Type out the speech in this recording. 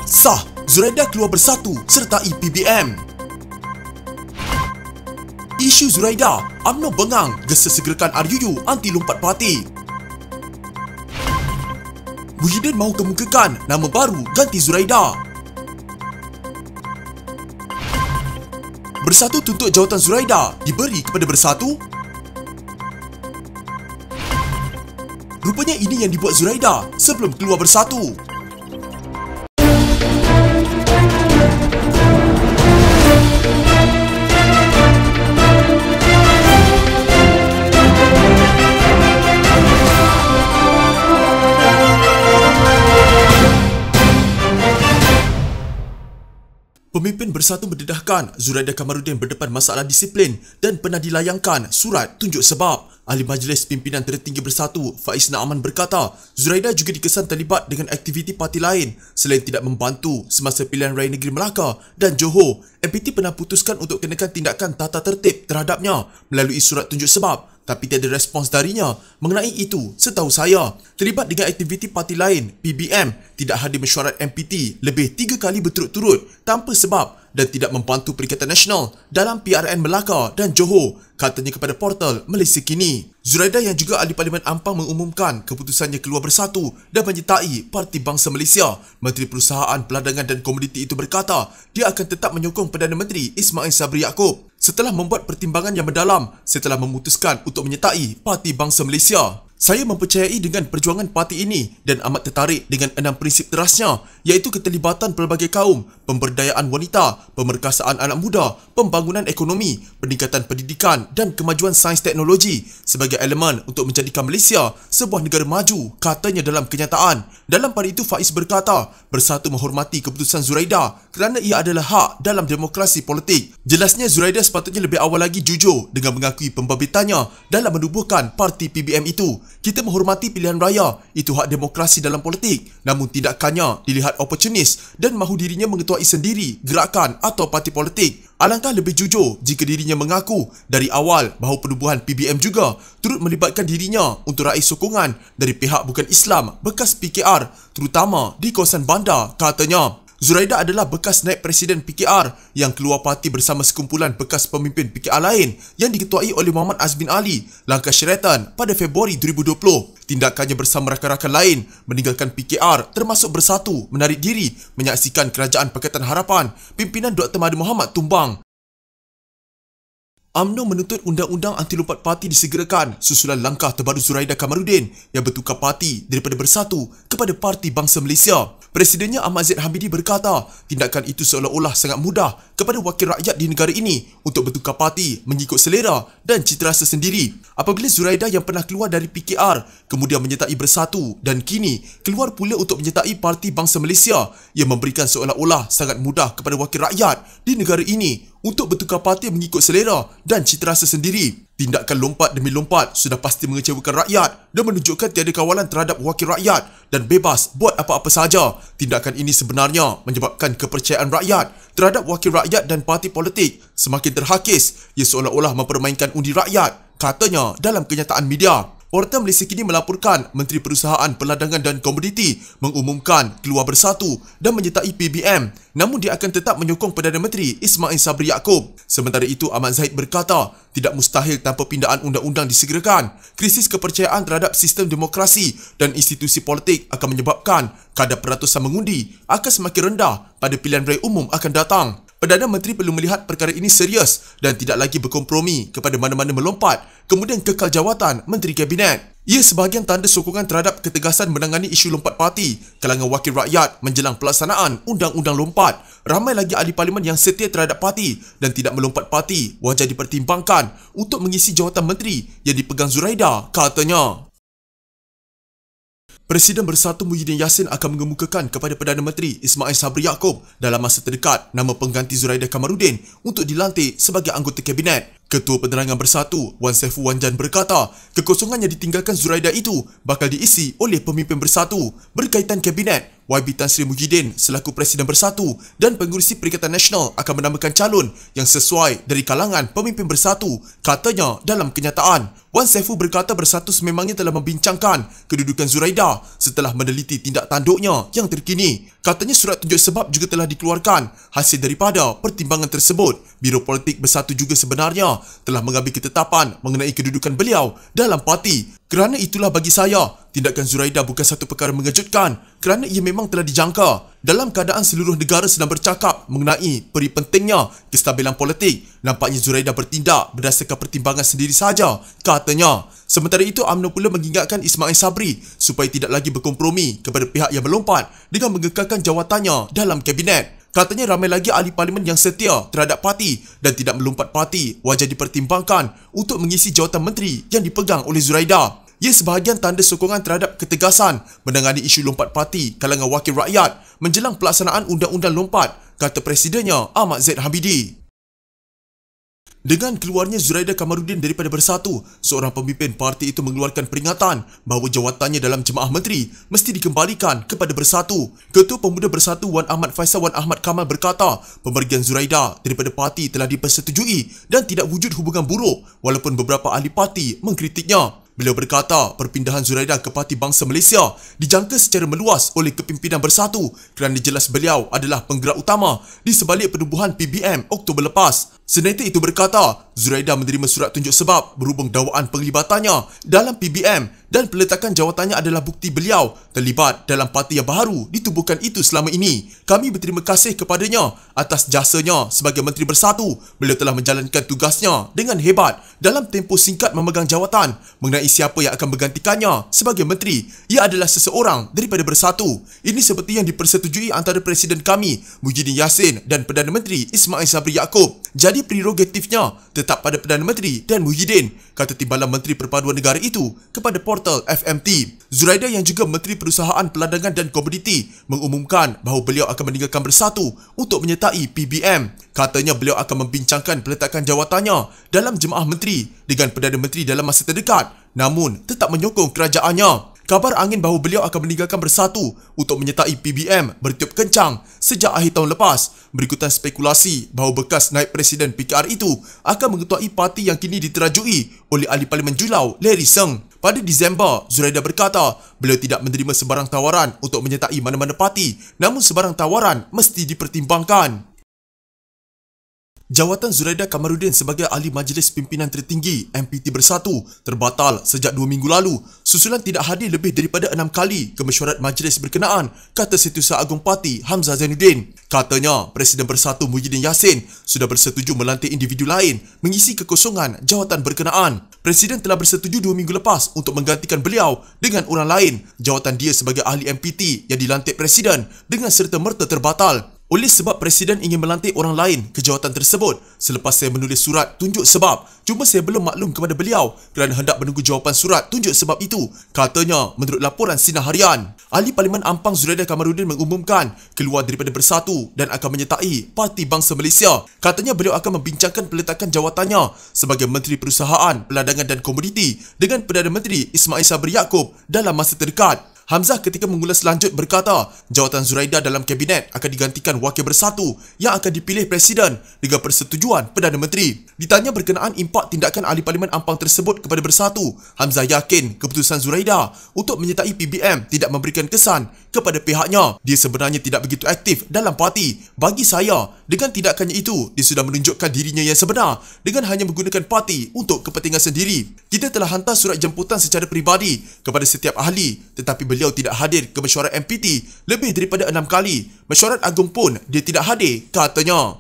Sah, Zuraida keluar bersatu sertai PBM. Isu Zuraida, UMNO bengang gesa segerakan RUU anti lompat parti. Muhyiddin mahu kemukakan nama baru ganti Zuraida. Bersatu tuntut jawatan Zuraida diberi kepada Bersatu. Rupanya ini yang dibuat Zuraida sebelum keluar Bersatu. Pemimpin Bersatu mendedahkan Zuraida Kamaruddin berdepan masalah disiplin dan pernah dilayangkan surat tunjuk sebab. Ahli Majlis Pimpinan Tertinggi Bersatu, Faiz Naaman berkata, Zuraida juga dikesan terlibat dengan aktiviti parti lain selain tidak membantu semasa pilihan raya negeri Melaka dan Johor. MPT pernah putuskan untuk kenakan tindakan tata tertib terhadapnya melalui surat tunjuk sebab, tapi tiada respons darinya mengenai itu. Setahu saya, terlibat dengan aktiviti parti lain, PBM tidak hadir mesyuarat MPT lebih 3 kali berturut-turut tanpa sebab dan tidak membantu Perikatan Nasional dalam PRN Melaka dan Johor, katanya kepada portal Malaysia Kini. Zuraida yang juga ahli Parlimen Ampang mengumumkan keputusannya keluar Bersatu dan menyertai Parti Bangsa Malaysia. Menteri Perusahaan, Peladangan dan Komoditi itu berkata, dia akan tetap menyokong Perdana Menteri Ismail Sabri Yaakob setelah membuat pertimbangan yang mendalam setelah memutuskan untuk menyertai Parti Bangsa Malaysia. Saya mempercayai dengan perjuangan parti ini dan amat tertarik dengan 6 prinsip terasnya, iaitu keterlibatan pelbagai kaum, pemberdayaan wanita, pemerkasaan anak muda, pembangunan ekonomi, peningkatan pendidikan dan kemajuan sains teknologi sebagai elemen untuk menjadikan Malaysia sebuah negara maju, katanya dalam kenyataan. Dalam pada itu, Faiz berkata, Bersatu menghormati keputusan Zuraida kerana ia adalah hak dalam demokrasi politik. Jelasnya, Zuraida sepatutnya lebih awal lagi jujur dengan mengakui pembabitannya dalam menubuhkan parti PBM itu. Kita menghormati pilihan raya, itu hak demokrasi dalam politik. Namun tindakannya dilihat oportunis dan mahu dirinya mengetuai sendiri gerakan atau parti politik. Alangkah lebih jujur jika dirinya mengaku dari awal bahawa penubuhan PBM juga turut melibatkan dirinya untuk raih sokongan dari pihak bukan Islam bekas PKR, terutama di kawasan bandar, katanya. Zuraida adalah bekas naib presiden PKR yang keluar parti bersama sekumpulan bekas pemimpin PKR lain yang diketuai oleh Muhammad Azmin Ali, Langkah Syariatan pada Februari 2020. Tindakannya bersama rakan-rakan lain meninggalkan PKR termasuk Bersatu menarik diri menyaksikan Kerajaan Pakatan Harapan pimpinan Dr. Mahathir Mohamad tumbang. UMNO menuntut undang-undang anti lompat parti disegerakan susulan langkah terbaru Zuraida Kamaruddin yang bertukar parti daripada Bersatu kepada Parti Bangsa Malaysia. Presidennya Ahmad Zaid Hamidi berkata, tindakan itu seolah-olah sangat mudah kepada wakil rakyat di negara ini untuk bertukar parti mengikut selera dan citarasa sendiri. Apabila Zuraida yang pernah keluar dari PKR kemudian menyertai Bersatu dan kini keluar pula untuk menyertai Parti Bangsa Malaysia yang memberikan seolah-olah sangat mudah kepada wakil rakyat di negara ini untuk bertukar parti mengikut selera dan citarasa sendiri. Tindakan lompat demi lompat sudah pasti mengecewakan rakyat dan menunjukkan tiada kawalan terhadap wakil rakyat dan bebas buat apa-apa sahaja. Tindakan ini sebenarnya menyebabkan kepercayaan rakyat terhadap wakil rakyat dan parti politik semakin terhakis. Ia seolah-olah mempermainkan undi rakyat, katanya dalam kenyataan media. Portal Malaysia Kini melaporkan Menteri Perusahaan, Peladangan dan Komoditi mengumumkan keluar Bersatu dan menyertai PBM, namun dia akan tetap menyokong Perdana Menteri Ismail Sabri Yaakob. Sementara itu, Ahmad Zahid berkata, tidak mustahil tanpa pindaan undang-undang disegerakan. Krisis kepercayaan terhadap sistem demokrasi dan institusi politik akan menyebabkan kadar peratusan mengundi akan semakin rendah pada pilihan raya umum akan datang. Perdana Menteri perlu melihat perkara ini serius dan tidak lagi berkompromi kepada mana-mana melompat kemudian kekal jawatan Menteri Kabinet. Ia sebahagian tanda sokongan terhadap ketegasan menangani isu lompat parti kalangan wakil rakyat menjelang pelaksanaan undang-undang lompat. Ramai lagi ahli parlimen yang setia terhadap parti dan tidak melompat parti wajar dipertimbangkan untuk mengisi jawatan menteri yang dipegang Zuraida, katanya. Presiden Bersatu Muhyiddin Yassin akan mengemukakan kepada Perdana Menteri Ismail Sabri Yaakob dalam masa terdekat nama pengganti Zuraida Kamaruddin untuk dilantik sebagai anggota Kabinet. Ketua Penerangan Bersatu, Wan Saiful Wanjan berkata, kekosongan yang ditinggalkan Zuraida itu bakal diisi oleh pemimpin Bersatu berkaitan Kabinet. YB Tan Sri Muhyiddin selaku Presiden Bersatu dan Pengerusi Perikatan Nasional akan menamakan calon yang sesuai dari kalangan pemimpin Bersatu, katanya dalam kenyataan. Wan Saiful berkata Bersatu sememangnya telah membincangkan kedudukan Zuraida setelah meneliti tindak tanduknya yang terkini. Katanya surat tunjuk sebab juga telah dikeluarkan hasil daripada pertimbangan tersebut. Biro Politik Bersatu juga sebenarnya telah mengambil ketetapan mengenai kedudukan beliau dalam parti. Kerana itulah bagi saya, tindakan Zuraida bukan satu perkara mengejutkan kerana ia memang telah dijangka. Dalam keadaan seluruh negara sedang bercakap mengenai peri pentingnya kestabilan politik, nampaknya Zuraida bertindak berdasarkan pertimbangan sendiri sahaja, katanya. Sementara itu, UMNO pula mengingatkan Ismail Sabri supaya tidak lagi berkompromi kepada pihak yang melompat dengan mengekalkan jawatannya dalam Kabinet. Katanya ramai lagi ahli parlimen yang setia terhadap parti dan tidak melompat parti wajar dipertimbangkan untuk mengisi jawatan menteri yang dipegang oleh Zuraida. Ia sebahagian tanda sokongan terhadap ketegasan menangani isu lompat parti kalangan wakil rakyat menjelang pelaksanaan undang-undang lompat, kata Presidennya Ahmad Zaid Hamidi. Dengan keluarnya Zuraida Kamaruddin daripada Bersatu, seorang pemimpin parti itu mengeluarkan peringatan bahawa jawatannya dalam Jemaah Menteri mesti dikembalikan kepada Bersatu. Ketua Pemuda Bersatu Wan Ahmad Faisal Wan Ahmad Kamal berkata, pemergian Zuraida daripada parti telah dipersetujui dan tidak wujud hubungan buruk walaupun beberapa ahli parti mengkritiknya. Beliau berkata, perpindahan Zuraida ke Parti Bangsa Malaysia dijangka secara meluas oleh kepimpinan Bersatu kerana jelas beliau adalah penggerak utama di sebalik penubuhan PBM Oktober lepas. Senator itu berkata, Zuraida menerima surat tunjuk sebab berhubung dakwaan penglibatannya dalam PBM dan peletakan jawatannya adalah bukti beliau terlibat dalam parti yang baru ditubuhkan itu selama ini. Kami berterima kasih kepadanya atas jasanya sebagai Menteri Bersatu. Beliau telah menjalankan tugasnya dengan hebat dalam tempoh singkat memegang jawatan. Mengenai siapa yang akan menggantikannya sebagai menteri, ia adalah seseorang daripada Bersatu. Ini seperti yang dipersetujui antara Presiden kami Muhyiddin Yassin dan Perdana Menteri Ismail Sabri Yaakob. Jadi prerogatifnya tetap pada Perdana Menteri dan Muhyiddin, kata Timbalan Menteri Perpaduan Negara itu kepada portal FMT. Zuraida yang juga Menteri Perusahaan Peladangan dan Komoditi mengumumkan bahawa beliau akan meninggalkan Bersatu untuk menyertai PBM. Katanya beliau akan membincangkan peletakan jawatannya dalam Jemaah Menteri dengan Perdana Menteri dalam masa terdekat, namun tetap menyokong kerajaannya. Kabar angin bahawa beliau akan meninggalkan Bersatu untuk menyertai PBM bertiup kencang sejak akhir tahun lepas. Berikutan spekulasi bahawa bekas naib Presiden PKR itu akan mengetuai parti yang kini diterajui oleh ahli Parlimen Julau Larry Seng. Pada Disember, Zuraida berkata beliau tidak menerima sebarang tawaran untuk menyertai mana-mana parti, namun sebarang tawaran mesti dipertimbangkan. Jawatan Zuraida Kamaruddin sebagai Ahli Majlis Pimpinan Tertinggi MPT Bersatu terbatal sejak 2 minggu lalu susulan tidak hadir lebih daripada 6 kali ke mesyuarat majlis berkenaan, kata Setiausaha Agung Parti Hamzah Zainuddin. Katanya, Presiden Bersatu Muhyiddin Yassin sudah bersetuju melantik individu lain mengisi kekosongan jawatan berkenaan. Presiden telah bersetuju 2 minggu lepas untuk menggantikan beliau dengan orang lain. Jawatan dia sebagai Ahli MPT yang dilantik Presiden dengan serta-merta terbatal. Oleh sebab Presiden ingin melantik orang lain ke jawatan tersebut selepas saya menulis surat tunjuk sebab. Cuma saya belum maklum kepada beliau kerana hendak menunggu jawapan surat tunjuk sebab itu, katanya menurut laporan Sinar Harian. Ahli Parlimen Ampang Zuraida Kamaruddin mengumumkan keluar daripada Bersatu dan akan menyertai Parti Bangsa Malaysia. Katanya beliau akan membincangkan peletakan jawatannya sebagai Menteri Perusahaan, Peladangan dan Komoditi dengan Perdana Menteri Ismail Sabri Yaakob dalam masa terdekat. Hamzah ketika mengulas lanjut berkata, jawatan Zuraida dalam Kabinet akan digantikan Wakil Bersatu yang akan dipilih Presiden dengan persetujuan Perdana Menteri. Ditanya berkenaan impak tindakan ahli Parlimen Ampang tersebut kepada Bersatu, Hamzah yakin keputusan Zuraida untuk menyertai PBM tidak memberikan kesan kepada pihaknya. Dia sebenarnya tidak begitu aktif dalam parti. Bagi saya, dengan tindakannya itu, dia sudah menunjukkan dirinya yang sebenar dengan hanya menggunakan parti untuk kepentingan sendiri. Kita telah hantar surat jemputan secara peribadi kepada setiap ahli, tetapi beliau tidak hadir ke mesyuarat MPT lebih daripada 6 kali. Mesyuarat Agung pun dia tidak hadir, katanya.